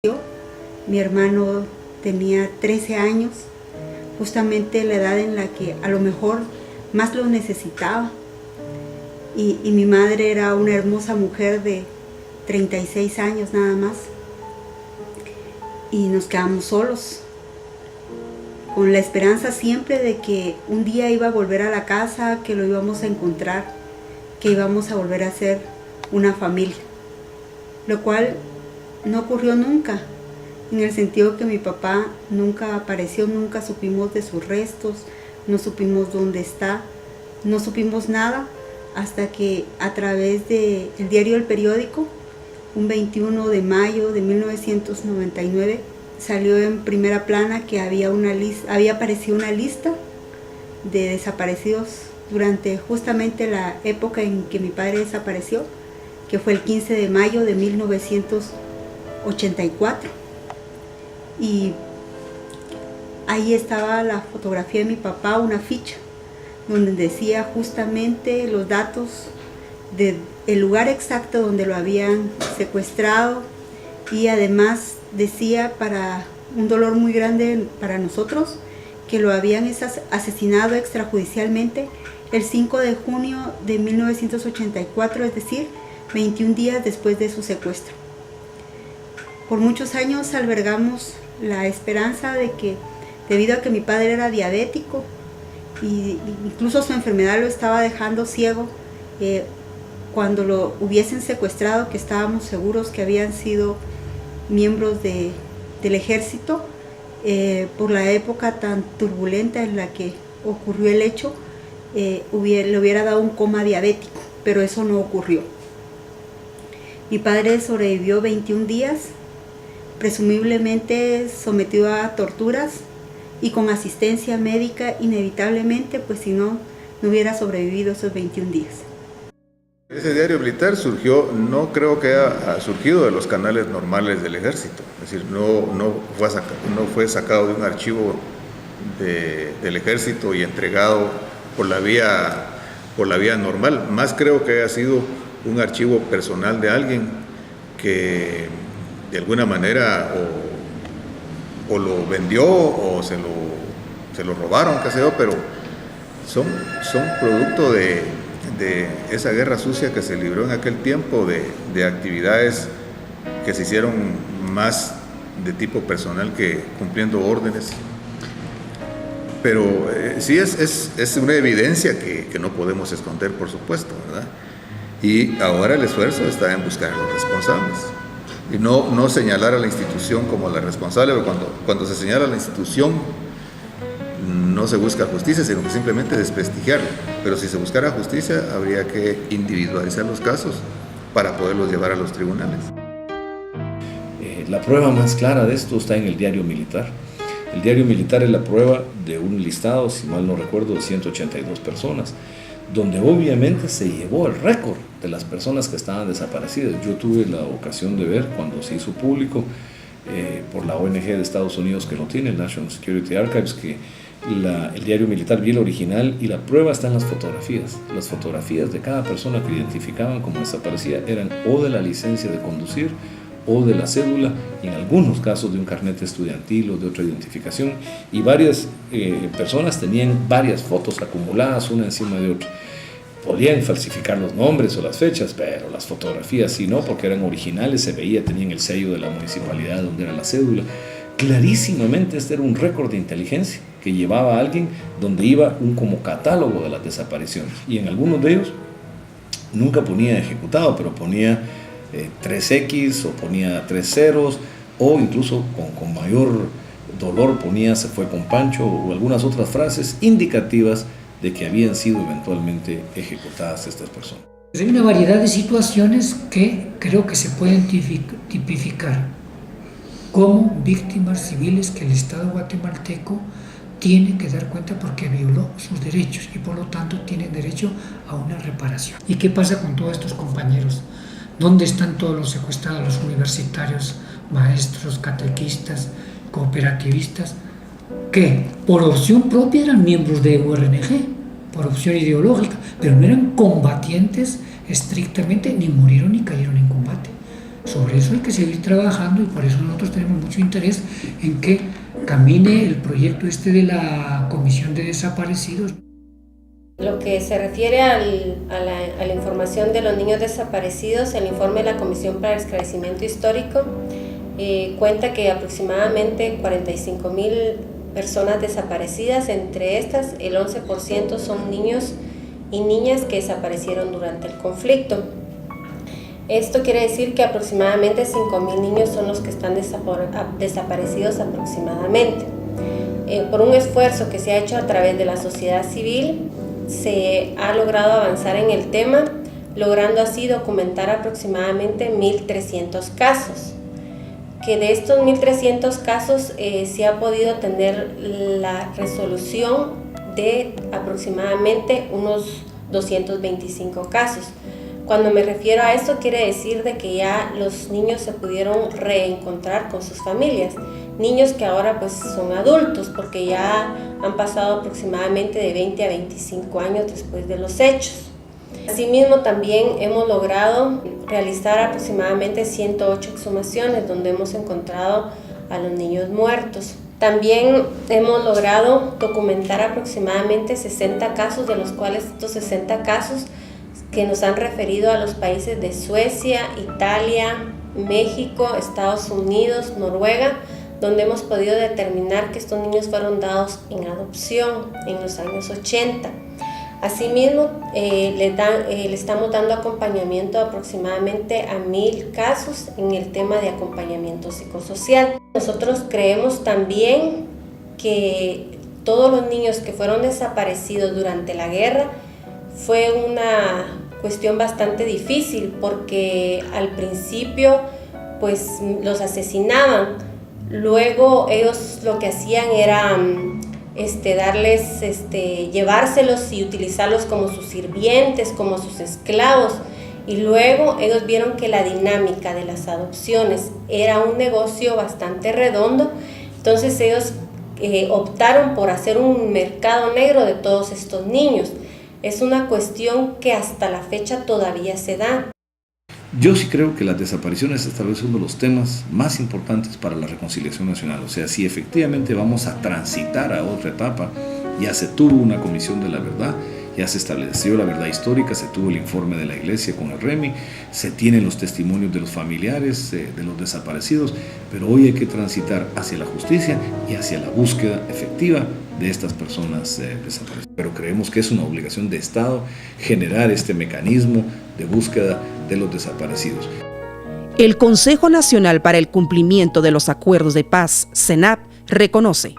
Mi hermano tenía 13 años, justamente la edad en la que a lo mejor más lo necesitaba. Y mi madre era una hermosa mujer de 36 años nada más. Y nos quedamos solos, con la esperanza siempre de que un día iba a volver a la casa, que lo íbamos a encontrar, que íbamos a volver a ser una familia. Lo cual no ocurrió nunca, en el sentido que mi papá nunca apareció, nunca supimos de sus restos, no supimos dónde está, no supimos nada, hasta que a través del diario El Periódico, un 21 de mayo de 1999, salió en primera plana que había aparecido una lista de desaparecidos durante justamente la época en que mi padre desapareció, que fue el 15 de mayo de 1984. Y ahí estaba la fotografía de mi papá, una ficha, donde decía justamente los datos del lugar exacto donde lo habían secuestrado, y además decía, para un dolor muy grande para nosotros, que lo habían asesinado extrajudicialmente el 5 de junio de 1984, es decir, 21 días después de su secuestro. Por muchos años albergamos la esperanza de que, debido a que mi padre era diabético y incluso su enfermedad lo estaba dejando ciego, cuando lo hubiesen secuestrado, que estábamos seguros que habían sido miembros del ejército, por la época tan turbulenta en la que ocurrió el hecho, le hubiera dado un coma diabético, pero eso no ocurrió. Mi padre sobrevivió 21 días, presumiblemente sometido a torturas y con asistencia médica inevitablemente, pues si no, no hubiera sobrevivido esos 21 días. Ese diario militar surgió, no creo que haya surgido de los canales normales del ejército, es decir, no fue sacado de un archivo del ejército y entregado por la vía normal. Más creo que haya sido un archivo personal de alguien que de alguna manera o lo vendió o se lo robaron, qué sé yo, pero son producto de esa guerra sucia que se libró en aquel tiempo, de actividades que se hicieron más de tipo personal que cumpliendo órdenes. Pero sí es una evidencia que no podemos esconder, por supuesto, ¿verdad? Y ahora el esfuerzo está en buscar a los responsables y no señalar a la institución como la responsable, porque cuando se señala a la institución no se busca justicia, sino que simplemente desprestigiarla. Pero si se buscara justicia, habría que individualizar los casos para poderlos llevar a los tribunales. La prueba más clara de esto está en el diario militar. El diario militar es la prueba de un listado, si mal no recuerdo, de 182 personas, donde obviamente se llevó el récord de las personas que estaban desaparecidas. Yo tuve la ocasión de ver cuando se hizo público por la ONG de Estados Unidos que lo tiene, el National Security Archives, que el diario militar vi el original, y la prueba está en las fotografías. Las fotografías de cada persona que identificaban como desaparecida eran o de la licencia de conducir o de la cédula, y en algunos casos de un carnet estudiantil o de otra identificación, y varias personas tenían varias fotos acumuladas una encima de otra. Podían falsificar los nombres o las fechas, pero las fotografías sí no, porque eran originales, se veía, tenían el sello de la municipalidad donde era la cédula. Clarísimamente este era un récord de inteligencia que llevaba a alguien, donde iba como catálogo de las desapariciones, y en algunos de ellos nunca ponía ejecutado, pero ponía 3X o ponía 3 ceros, o incluso con mayor dolor ponía "se fue con Pancho", o algunas otras frases indicativas de que habían sido eventualmente ejecutadas estas personas. Hay una variedad de situaciones que creo que se pueden tipificar como víctimas civiles que el Estado guatemalteco tiene que dar cuenta porque violó sus derechos y por lo tanto tienen derecho a una reparación. ¿Y qué pasa con todos estos compañeros? ¿Dónde están todos los secuestrados, los universitarios, maestros, catequistas, cooperativistas, que por opción propia eran miembros de URNG, por opción ideológica, pero no eran combatientes estrictamente, ni murieron ni cayeron en combate? Sobre eso hay que seguir trabajando y por eso nosotros tenemos mucho interés en que camine el proyecto de la Comisión de Desaparecidos. Lo que se refiere a la información de los niños desaparecidos, el informe de la Comisión para el Esclarecimiento Histórico cuenta que aproximadamente 45,000 personas desaparecidas, entre estas el 11% son niños y niñas que desaparecieron durante el conflicto. Esto quiere decir que aproximadamente 5,000 niños son los que están desaparecidos aproximadamente. Por un esfuerzo que se ha hecho a través de la sociedad civil, se ha logrado avanzar en el tema, logrando así documentar aproximadamente 1.300 casos. Que de estos 1.300 casos se ha podido tener la resolución de aproximadamente unos 225 casos. Cuando me refiero a esto, quiere decir de que ya los niños se pudieron reencontrar con sus familias. Niños que ahora pues son adultos porque ya han pasado aproximadamente de 20 a 25 años después de los hechos. Asimismo, también hemos logrado realizar aproximadamente 108 exhumaciones donde hemos encontrado a los niños muertos. También hemos logrado documentar aproximadamente 60 casos, de los cuales estos 60 casos que nos han referido a los países de Suecia, Italia, México, Estados Unidos, Noruega, donde hemos podido determinar que estos niños fueron dados en adopción en los años 80. Asimismo, le estamos dando acompañamiento aproximadamente a 1,000 casos en el tema de acompañamiento psicosocial. Nosotros creemos también que todos los niños que fueron desaparecidos durante la guerra fue una cuestión bastante difícil porque al principio pues los asesinaban, luego ellos lo que hacían era llevárselos y utilizarlos como sus sirvientes, como sus esclavos, y luego ellos vieron que la dinámica de las adopciones era un negocio bastante redondo, entonces ellos optaron por hacer un mercado negro de todos estos niños. Es una cuestión que hasta la fecha todavía se da. Yo sí creo que las desapariciones es tal vez uno de los temas más importantes para la reconciliación nacional. O sea, si efectivamente vamos a transitar a otra etapa, ya se tuvo una comisión de la verdad, ya se estableció la verdad histórica, se tuvo el informe de la iglesia con el REMI, se tienen los testimonios de los familiares de los desaparecidos, pero hoy hay que transitar hacia la justicia y hacia la búsqueda efectiva de estas personas desaparecidas. Pero creemos que es una obligación de Estado generar este mecanismo de búsqueda de los desaparecidos. El Consejo Nacional para el Cumplimiento de los Acuerdos de Paz, CENAP, reconoce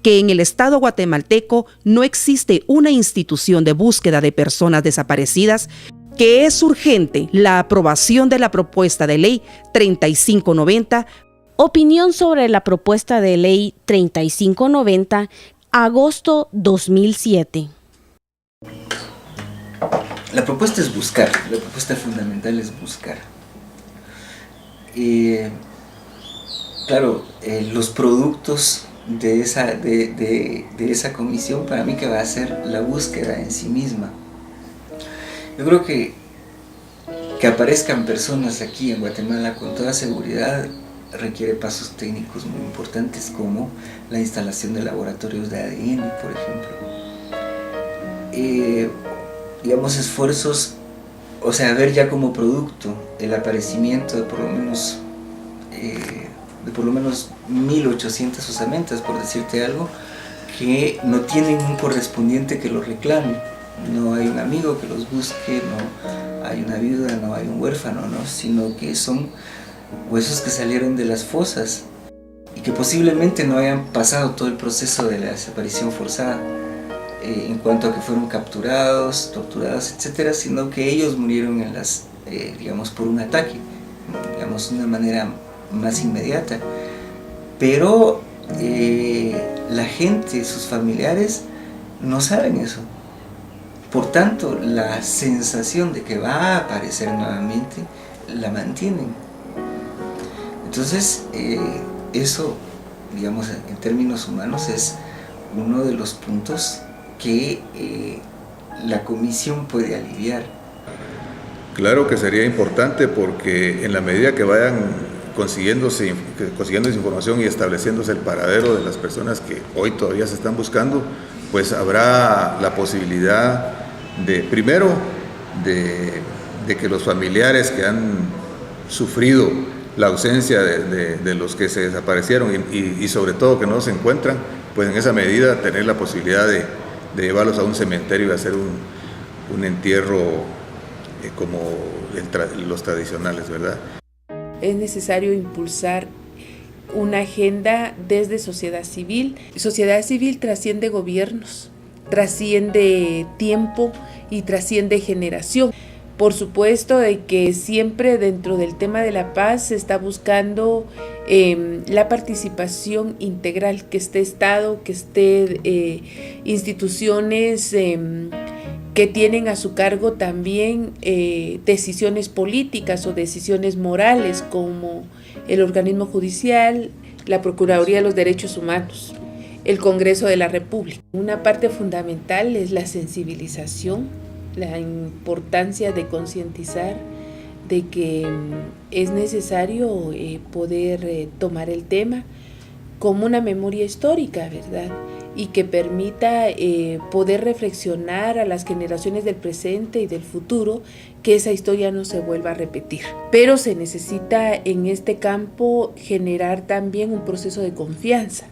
que en el Estado guatemalteco no existe una institución de búsqueda de personas desaparecidas, que es urgente la aprobación de la propuesta de ley 3590. Opinión sobre la propuesta de ley 3590, agosto 2007. La propuesta es buscar, la propuesta fundamental es buscar. Claro, los productos de esa comisión, para mí que va a ser la búsqueda en sí misma. Yo creo que aparezcan personas aquí en Guatemala con toda seguridad requiere pasos técnicos muy importantes, como la instalación de laboratorios de ADN, por ejemplo. Digamos, esfuerzos, o sea, ver ya como producto el aparecimiento de por lo menos 1.800 osamentas, por decirte algo, que no tienen un correspondiente que los reclame. No hay un amigo que los busque, no hay una viuda, no hay un huérfano, ¿no? Sino que son huesos que salieron de las fosas y que posiblemente no hayan pasado todo el proceso de la desaparición forzada, en cuanto a que fueron capturados, torturados, etcétera, sino que ellos murieron digamos, por un ataque, digamos, de una manera más inmediata. Pero la gente, sus familiares, no saben eso. Por tanto, la sensación de que va a aparecer nuevamente la mantienen. Entonces, eso, digamos, en términos humanos, es uno de los puntos que la comisión puede aliviar. Claro que sería importante, porque en la medida que vayan consiguiendo esa información y estableciéndose el paradero de las personas que hoy todavía se están buscando, pues habrá la posibilidad de, primero, de que los familiares que han sufrido la ausencia de los que se desaparecieron y sobre todo que no se encuentran, pues en esa medida tener la posibilidad de llevarlos a un cementerio y hacer un entierro como los tradicionales, ¿verdad? Es necesario impulsar una agenda desde sociedad civil. Sociedad civil trasciende gobiernos, trasciende tiempo y trasciende generación. Por supuesto de que siempre dentro del tema de la paz se está buscando la participación integral, que esté Estado, que esté instituciones que tienen a su cargo también decisiones políticas o decisiones morales, como el organismo judicial, la Procuraduría de los Derechos Humanos, el Congreso de la República. Una parte fundamental es la sensibilización, la importancia de concientizar de que es necesario poder tomar el tema como una memoria histórica, ¿verdad? Y que permita poder reflexionar a las generaciones del presente y del futuro que esa historia no se vuelva a repetir. Pero se necesita en este campo generar también un proceso de confianza,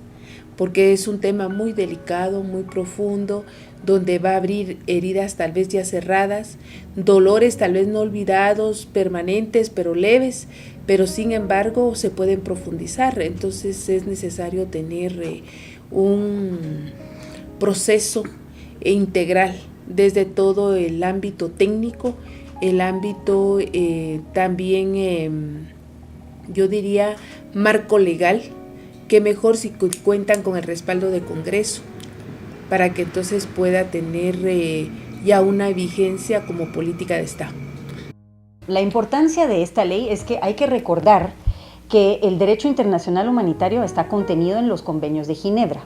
porque es un tema muy delicado, muy profundo, donde va a abrir heridas tal vez ya cerradas, dolores tal vez no olvidados, permanentes pero leves, pero sin embargo se pueden profundizar. Entonces es necesario tener un proceso integral desde todo el ámbito técnico, el ámbito también, yo diría, marco legal, que mejor si cuentan con el respaldo de Congreso, para que entonces pueda tener ya una vigencia como política de Estado. La importancia de esta ley es que hay que recordar que el derecho internacional humanitario está contenido en los convenios de Ginebra.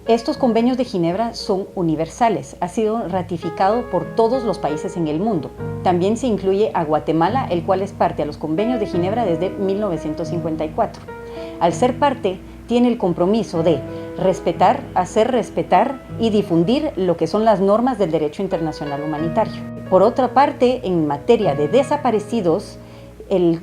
Estos convenios de Ginebra son universales, ha sido ratificado por todos los países en el mundo. También se incluye a Guatemala, el cual es parte a los convenios de Ginebra desde 1954. Al ser parte, tiene el compromiso de respetar, hacer respetar y difundir lo que son las normas del derecho internacional humanitario. Por otra parte, en materia de desaparecidos, el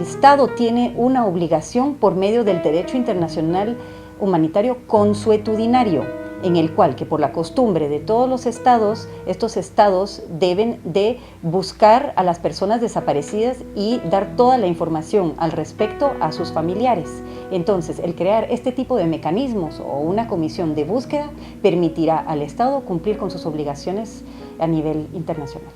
Estado tiene una obligación por medio del derecho internacional humanitario consuetudinario, en el cual, que por la costumbre de todos los estados, estos estados deben de buscar a las personas desaparecidas y dar toda la información al respecto a sus familiares. Entonces, el crear este tipo de mecanismos o una comisión de búsqueda permitirá al Estado cumplir con sus obligaciones a nivel internacional.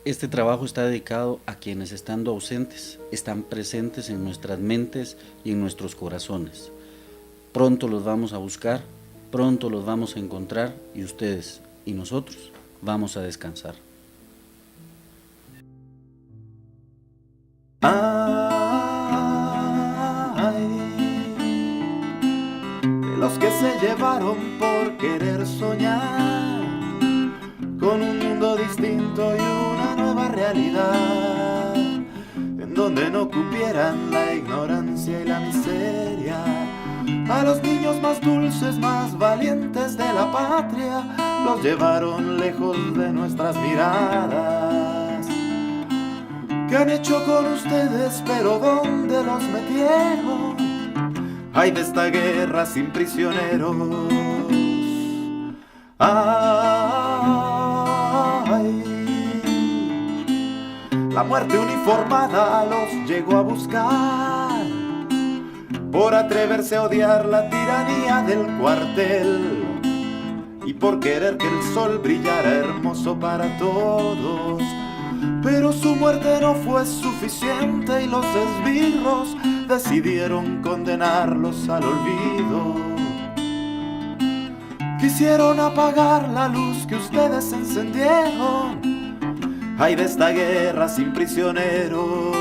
Este trabajo está dedicado a quienes, estando ausentes, están presentes en nuestras mentes y en nuestros corazones. Pronto los vamos a buscar, pronto los vamos a encontrar y ustedes y nosotros vamos a descansar. De los que se llevaron por querer soñar con un mundo distinto y una nueva realidad, en donde no cupieran la ignorancia y la miseria. A los niños más dulces, más valientes de la patria, los llevaron lejos de nuestras miradas. ¿Qué han hecho con ustedes? Pero ¿dónde los metieron? Ay, de esta guerra sin prisioneros. Ay, la muerte uniformada los llegó a buscar por atreverse a odiar la tiranía del cuartel y por querer que el sol brillara hermoso para todos. Pero su muerte no fue suficiente y los esbirros decidieron condenarlos al olvido. Quisieron apagar la luz que ustedes encendieron. Ay, de esta guerra sin prisioneros.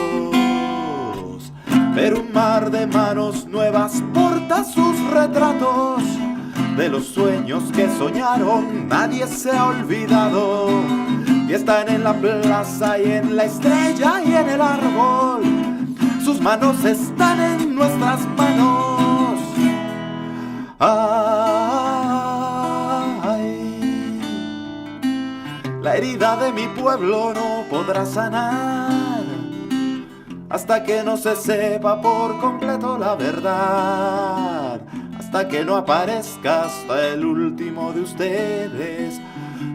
Pero un mar de manos nuevas porta sus retratos. De los sueños que soñaron nadie se ha olvidado. y están en la plaza y en la estrella y en el árbol. Sus manos están en nuestras manos. Ay, la herida de mi pueblo no podrá sanar hasta que no se sepa por completo la verdad, hasta que no aparezca hasta el último de ustedes,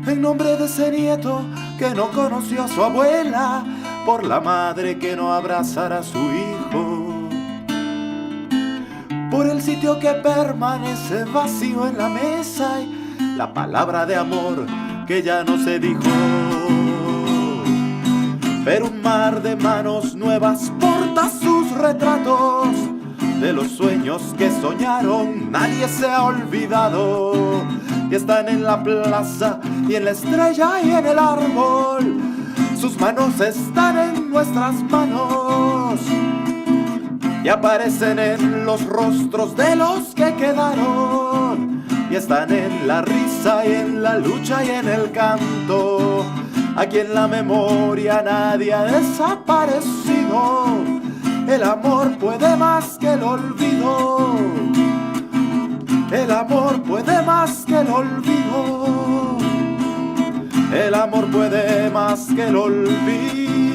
en nombre de ese nieto que no conoció a su abuela, por la madre que no abrazará a su hijo, por el sitio que permanece vacío en la mesa y la palabra de amor que ya no se dijo. Pero un mar de manos nuevas porta sus retratos de los sueños que soñaron, nadie se ha olvidado, y están en la plaza y en la estrella y en el árbol. Sus manos están en nuestras manos y aparecen en los rostros de los que quedaron, y están en la risa y en la lucha y en el canto. Aquí en la memoria nadie ha desaparecido. El amor puede más que el olvido. El amor puede más que el olvido. El amor puede más que el olvido.